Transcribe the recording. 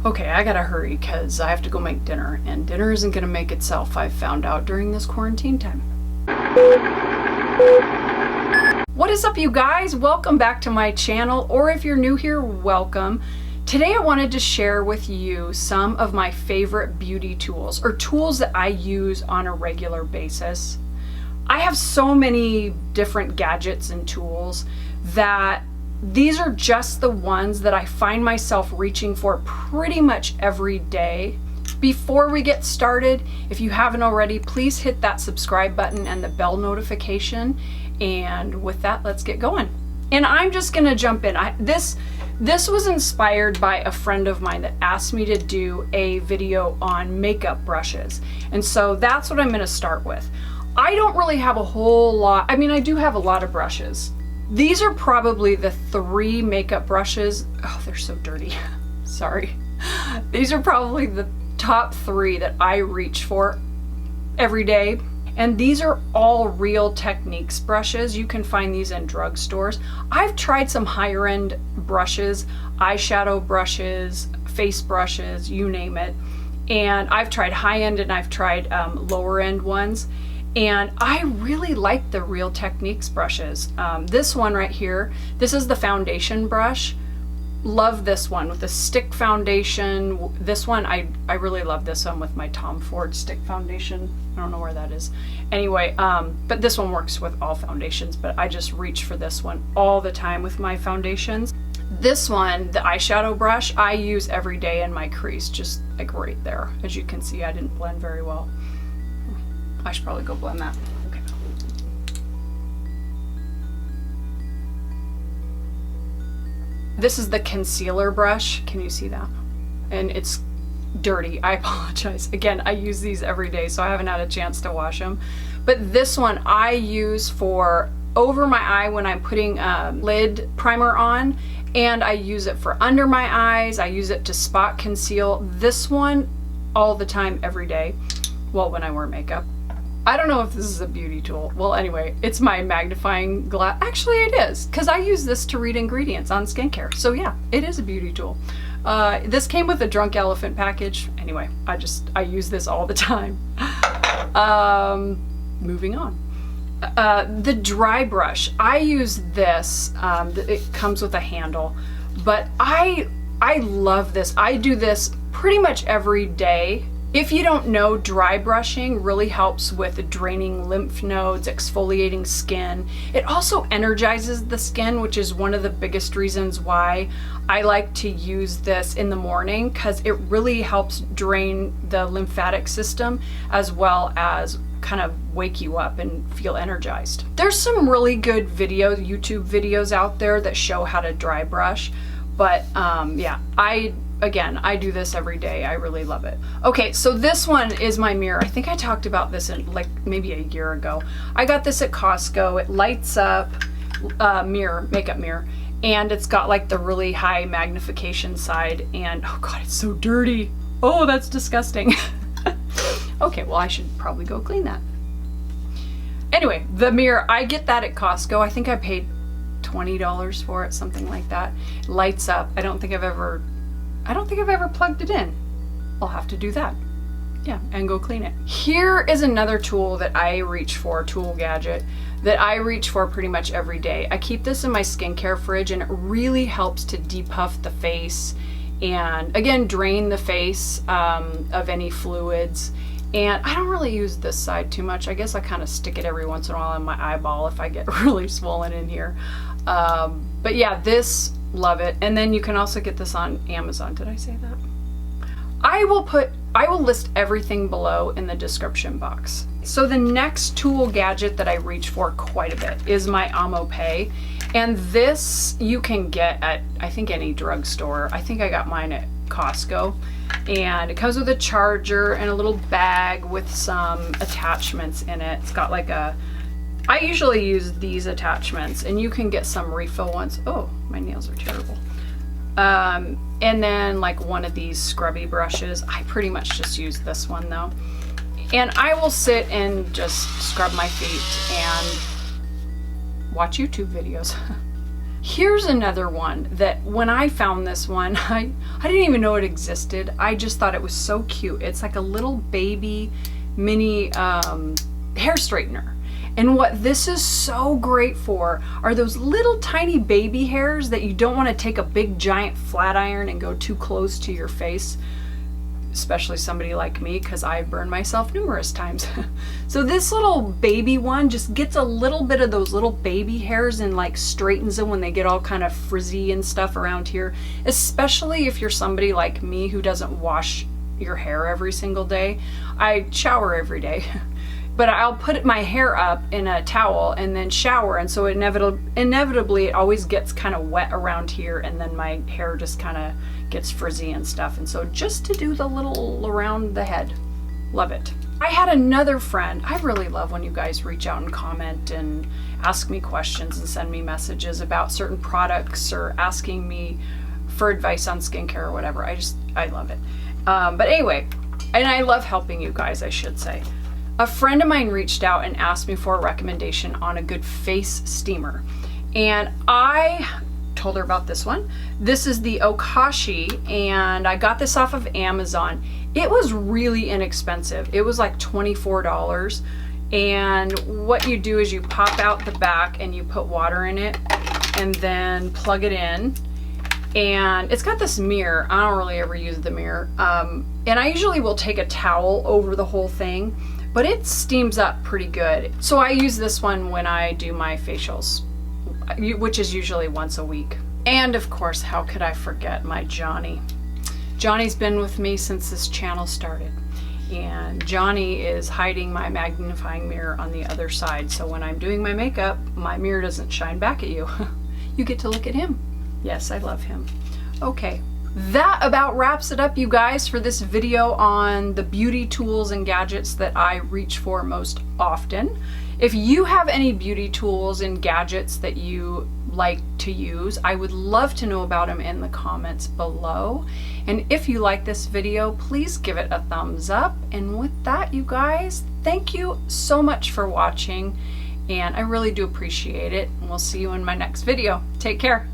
Okay, I gotta hurry because I have to go make dinner, and dinner isn't gonna make itself, I've found out during this quarantine time. What is up, you guys? Welcome back to my channel, or if you're new here, welcome. Today I wanted to share with you some of my favorite beauty tools, or tools that I use on a regular basis. I have so many different gadgets and tools that these are just the ones that I find myself reaching for pretty much every day. Before we get started, if you haven't already, please hit that subscribe button and the bell notification. And with that, let's get going. And I'm just gonna jump in. This was inspired by a friend of mine that asked me to do a video on makeup brushes. And so that's what I'm gonna start with. I don't really have a whole lot, I mean, I do have a lot of brushes. These are probably the 3 makeup brushes. Oh, they're so dirty. Sorry. These are probably the top 3 that I reach for every day. And these are all Real Techniques brushes. You can find these in drugstores. I've tried some higher end brushes, eyeshadow brushes, face brushes, you name it. And I've tried high end and I've tried lower end ones. And I really like the Real Techniques brushes. This one right here, this is the foundation brush. Love this one with the stick foundation. This one, I really love this one with my Tom Ford stick foundation. I don't know where that is. Anyway, but this one works with all foundations, but I just reach for this one all the time with my foundations. This one, the eyeshadow brush, I use every day in my crease, just like right there. As you can see, I didn't blend very well. I should probably go blend that. Okay. This is the concealer brush. Can you see that? And it's dirty. I apologize. Again, I use these every day, so I haven't had a chance to wash them. But this one I use for over my eye when I'm putting a lid primer on, and I use it for under my eyes. I use it to spot conceal. This one all the time, every day. Well, when I wear makeup. I don't know if this is a beauty tool. Well, anyway, it's my magnifying glass. Actually, it is, because I use this to read ingredients on skincare. So yeah, it is a beauty tool. This came with a Drunk Elephant package. Anyway, I use this all the time. Moving on. The dry brush. I use this. It comes with a handle, but I love this. I do this pretty much every day. If you don't know, dry brushing really helps with draining lymph nodes, exfoliating skin. It also energizes the skin, which is one of the biggest reasons why I like to use this in the morning, because it really helps drain the lymphatic system as well as kind of wake you up and feel energized. There's some really good YouTube videos out there that show how to dry brush, but yeah, I do this every day. I really love it. Okay, so this one is my mirror. I think I talked about this in like maybe a year ago. I got this at Costco. It lights up, makeup mirror, and it's got like the really high magnification side, and oh god, it's so dirty. Oh, that's disgusting. Okay, well, I should probably go clean that. Anyway, the mirror, I get that at Costco. I think I paid $20 for it, something like that. It lights up. I don't think I've ever plugged it in. I'll have to do that. Yeah, and go clean it. Here is another tool that I reach for, tool gadget, that I reach for pretty much every day. I keep this in my skincare fridge, and it really helps to depuff the face and, again, drain the face of any fluids. And I don't really use this side too much. I guess I kind of stick it every once in a while in my eyeball if I get really swollen in here. But yeah, this, love it. And then you can also get this on Amazon. Did I say that? I will list everything below in the description box. So the next tool gadget that I reach for quite a bit is my AMOPE. And this you can get at, I think, any drugstore. I think I got mine at Costco. And it comes with a charger and a little bag with some attachments in it. It's got like I usually use these attachments, and you can get some refill ones. Oh, my nails are terrible. And then like one of these scrubby brushes. I pretty much just use this one though. And I will sit and just scrub my feet and watch YouTube videos. Here's another one that when I found this one, I didn't even know it existed. I just thought it was so cute. It's like a little baby mini hair straightener. And what this is so great for are those little tiny baby hairs that you don't want to take a big giant flat iron and go too close to your face, especially somebody like me, because I've burned myself numerous times. So this little baby one just gets a little bit of those little baby hairs and like straightens them when they get all kind of frizzy and stuff around here, especially if you're somebody like me who doesn't wash your hair every single day. I shower every day. But I'll put my hair up in a towel and then shower, and so inevitably it always gets kind of wet around here, and then my hair just kind of gets frizzy and stuff. And so just to do the little around the head, love it. I had another friend. I really love when you guys reach out and comment and ask me questions and send me messages about certain products or asking me for advice on skincare or whatever. I love it. But anyway, and I love helping you guys, I should say. A friend of mine reached out and asked me for a recommendation on a good face steamer. And I told her about this one. This is the Okashi, and I got this off of Amazon. It was really inexpensive. It was like $24. And what you do is you pop out the back and you put water in it and then plug it in. And it's got this mirror. I don't really ever use the mirror. And I usually will take a towel over the whole thing, but it steams up pretty good. So I use this one when I do my facials, which is usually once a week. And of course, how could I forget my Johnny? Johnny's been with me since this channel started. And Johnny is hiding my magnifying mirror on the other side. So when I'm doing my makeup, my mirror doesn't shine back at you. You get to look at him. Yes, I love him. Okay. That about wraps it up, you guys, for this video on the beauty tools and gadgets that I reach for most often. If you have any beauty tools and gadgets that you like to use, I would love to know about them in the comments below. And if you like this video, please give it a thumbs up. And with that, you guys, thank you so much for watching, and I really do appreciate it. And we'll see you in my next video. Take care.